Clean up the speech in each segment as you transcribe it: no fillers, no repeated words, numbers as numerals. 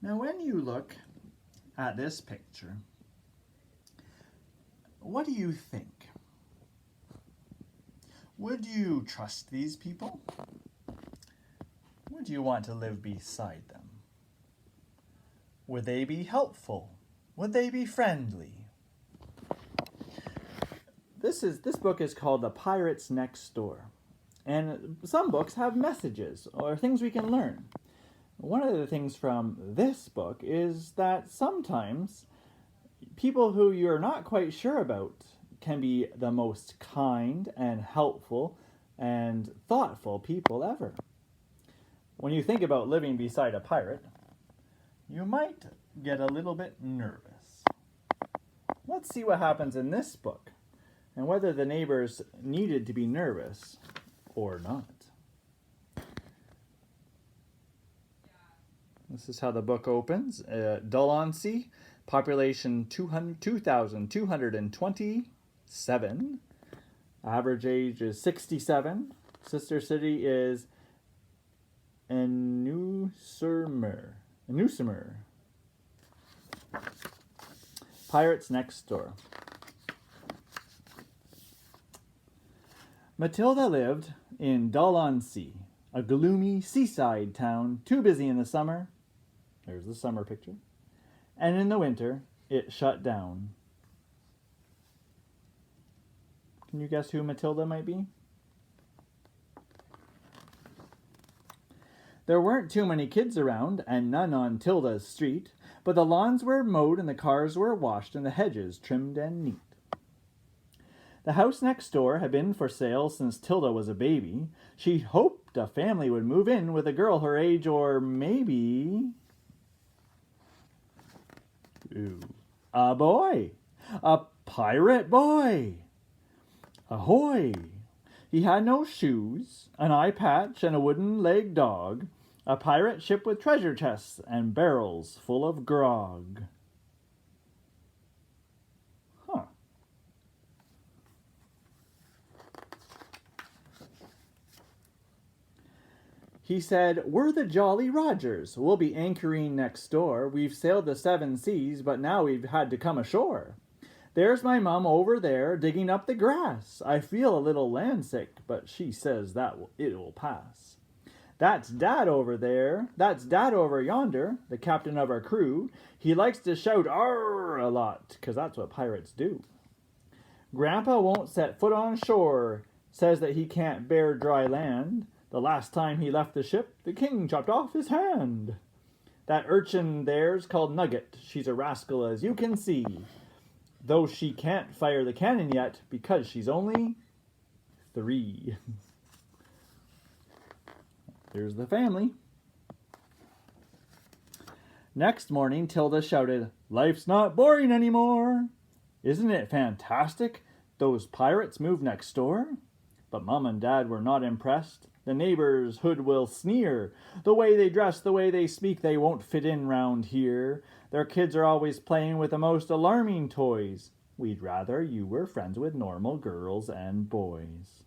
Now, when you look at this picture, what do you think? Would you trust these people? Would you want to live beside them? Would they be helpful? Would they be friendly? This book is called The Pirates Next Door. And some books have messages or things we can learn. One of the things from this book is that sometimes people who you're not quite sure about can be the most kind and helpful and thoughtful people ever. When you think about living beside a pirate, you might get a little bit nervous. Let's see what happens in this book and whether the neighbors needed to be nervous or not. This is how the book opens. Delancey, population 2,227. Average age is 67. Sister city is New-sur-Mer. Pirates Next Door. Matilda lived in Delancey, a gloomy seaside town too busy in the summer. There's the summer picture. And in the winter, it shut down. Can you guess who Matilda might be? There weren't too many kids around, and none on Tilda's street, but the lawns were mowed and the cars were washed and the hedges trimmed and neat. The house next door had been for sale since Tilda was a baby. She hoped a family would move in with a girl her age, or maybe a boy. A pirate boy. Ahoy! He had no shoes, an eye patch, and a wooden-legged dog. A pirate ship with treasure chests and barrels full of grog. Huh. He said, "We're the Jolly Rogers. We'll be anchoring next door. We've sailed the 7 seas, but now we've had to come ashore. There's my mum over there digging up the grass. I feel a little landsick, but she says that it will pass. That's Dad over there. That's Dad over yonder, the captain of our crew. He likes to shout 'Arr' a lot, 'cause that's what pirates do. Grandpa won't set foot on shore. Says that he can't bear dry land. The last time he left the ship, the king chopped off his hand. That urchin there's called Nugget. She's a rascal, as you can see, though she can't fire the cannon yet because she's only 3. Here's the family. Next morning, Tilda shouted, "Life's not boring anymore. Isn't it fantastic? Those pirates moved next door." But Mom and Dad were not impressed. The neighbors' hood will sneer. The way they dress, the way they speak, they won't fit in round here. Their kids are always playing with the most alarming toys. We'd rather you were friends with normal girls and boys.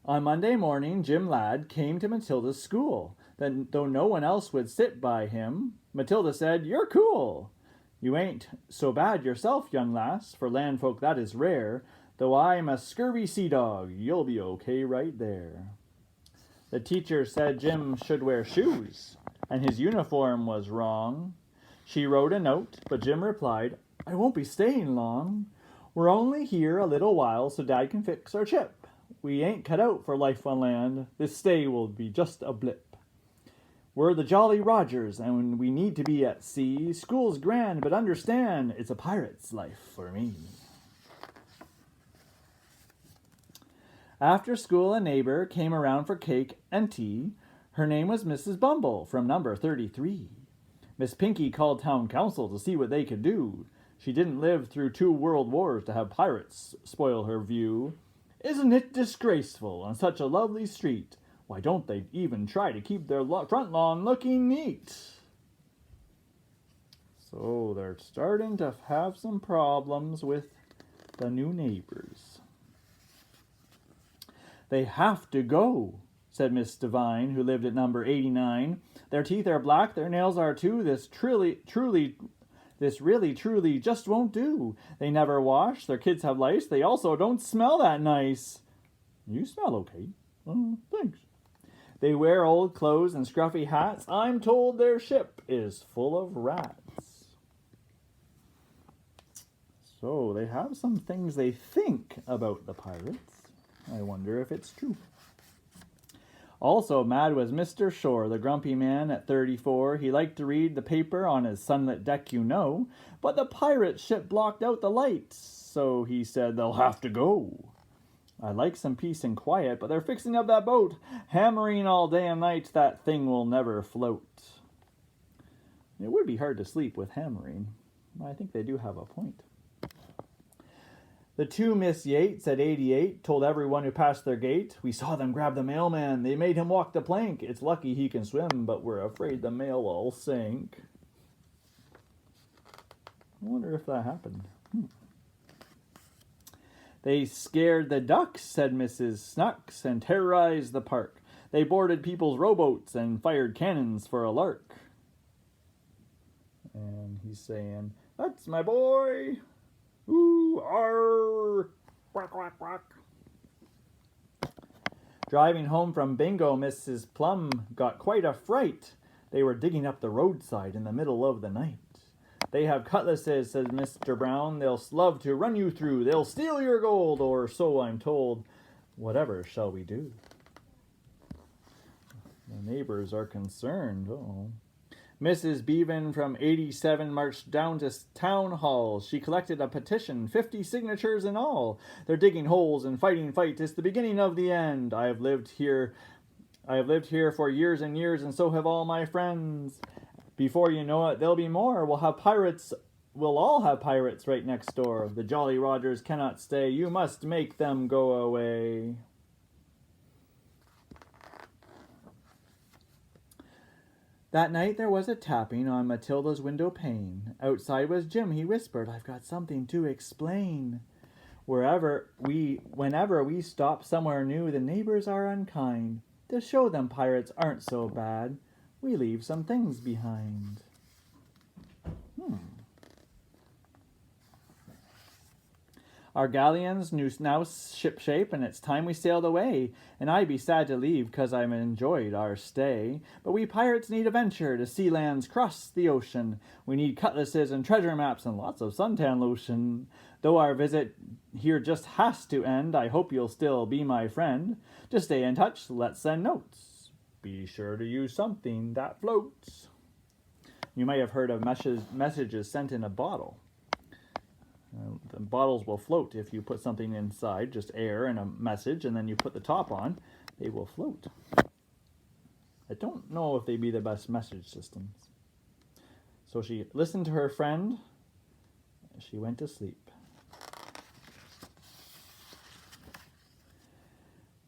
On Monday morning, Jim Ladd came to Matilda's school. Then, though no one else would sit by him, Matilda said, "You're cool. You ain't so bad yourself, young lass. For land folk that is rare. Though I'm a scurvy sea dog, you'll be okay right there." The teacher said Jim should wear shoes, and his uniform was wrong. She wrote a note, but Jim replied, "I won't be staying long. We're only here a little while so Dad can fix our chip. We ain't cut out for life on land. This stay will be just a blip. We're the Jolly Rogers, and we need to be at sea. School's grand, but understand, it's a pirate's life for me." After school, a neighbor came around for cake and tea. Her name was Mrs. Bumble from number 33. Miss Pinky called town council to see what they could do. She didn't live through 2 world wars to have pirates spoil her view. "Isn't it disgraceful on such a lovely street? Why don't they even try to keep their front lawn looking neat?" So they're starting to have some problems with the new neighbors. They have to go, said Miss Devine, who lived at number 89. Their teeth are black, their nails are too. This really, truly just won't do. They never wash, their kids have lice, they also don't smell that nice. You smell okay. Thanks. They wear old clothes and scruffy hats. I'm told their ship is full of rats. So they have some things they think about the pirates. I wonder if it's true. Also mad was Mr. Shore, the grumpy man at 34. He liked to read the paper on his sunlit deck, you know. But the pirate ship blocked out the lights, so he said they'll have to go. I like some peace and quiet, but they're fixing up that boat. Hammering all day and night, that thing will never float. It would be hard to sleep with hammering. I think they do have a point. The two Miss Yates at 88 told everyone who passed their gate, we saw them grab the mailman. They made him walk the plank. It's lucky he can swim, but we're afraid the mail will sink. I wonder if that happened. They scared the ducks, said Mrs. Snooks, and terrorized the park. They boarded people's rowboats and fired cannons for a lark. And he's saying, that's my boy. Ooh, arr, quack, quack, quack. Driving home from bingo, Mrs. Plum got quite a fright. They were digging up the roadside in the middle of the night. They have cutlasses, says Mr. Brown. They'll love to run you through. They'll steal your gold, or so I'm told. Whatever shall we do? The neighbors are concerned. Uh-oh. Mrs. Bevan from 87 marched down to town hall. She collected a petition, 50 signatures in all. They're digging holes and fighting fight. It's the beginning of the end. I have lived here for years and years, and so have all my friends. Before you know it, there'll be more. We'll all have pirates right next door. The Jolly Rogers cannot stay. You must make them go away. That night there was a tapping on Matilda's window pane. Outside was Jim. He whispered, I've got something to explain. Whenever we stop somewhere new, the neighbors are unkind. To show them pirates aren't so bad, we leave some things behind. Our galleons now ship shape, and it's time we sailed away. And I'd be sad to leave, 'cause I've enjoyed our stay. But we pirates need a venture to see lands cross the ocean. We need cutlasses and treasure maps and lots of suntan lotion. Though our visit here just has to end, I hope you'll still be my friend. Just stay in touch, let's send notes. Be sure to use something that floats. You may have heard of messages sent in a bottle. The bottles will float if you put something inside, just air and a message, and then you put the top on, they will float. I don't know if they'd be the best message systems. So she listened to her friend, and she went to sleep.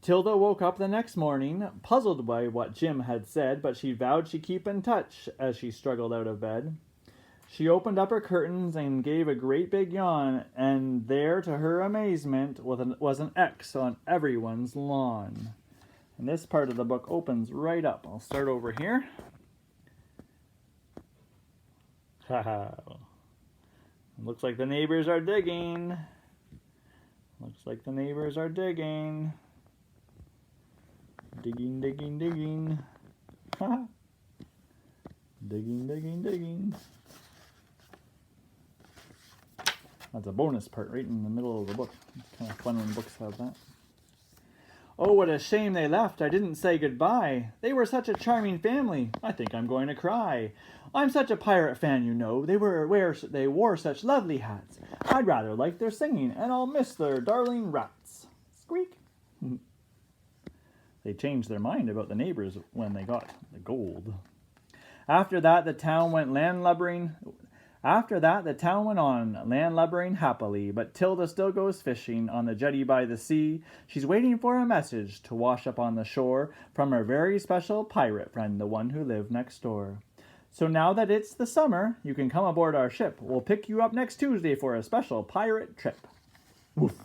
Tilda woke up the next morning, puzzled by what Jim had said, but she vowed she'd keep in touch as she struggled out of bed. She opened up her curtains and gave a great big yawn, and there, to her amazement, was an X on everyone's lawn. And this part of the book opens right up. I'll start over here. Looks like the neighbors are digging. Looks like the neighbors are digging. Digging, digging, digging. Digging, digging, digging. That's a bonus part right in the middle of the book. It's kind of fun when books have that. Oh, what a shame they left. I didn't say goodbye. They were such a charming family. I think I'm going to cry. I'm such a pirate fan, you know. They wore such lovely hats. I'd rather like their singing, and I'll miss their darling rats. Squeak. They changed their mind about the neighbors when they got the gold. After that, the town went on landlubbering happily, but Tilda still goes fishing on the jetty by the sea. She's waiting for a message to wash up on the shore from her very special pirate friend, the one who lived next door. So now that it's the summer, you can come aboard our ship. We'll pick you up next Tuesday for a special pirate trip. Woof.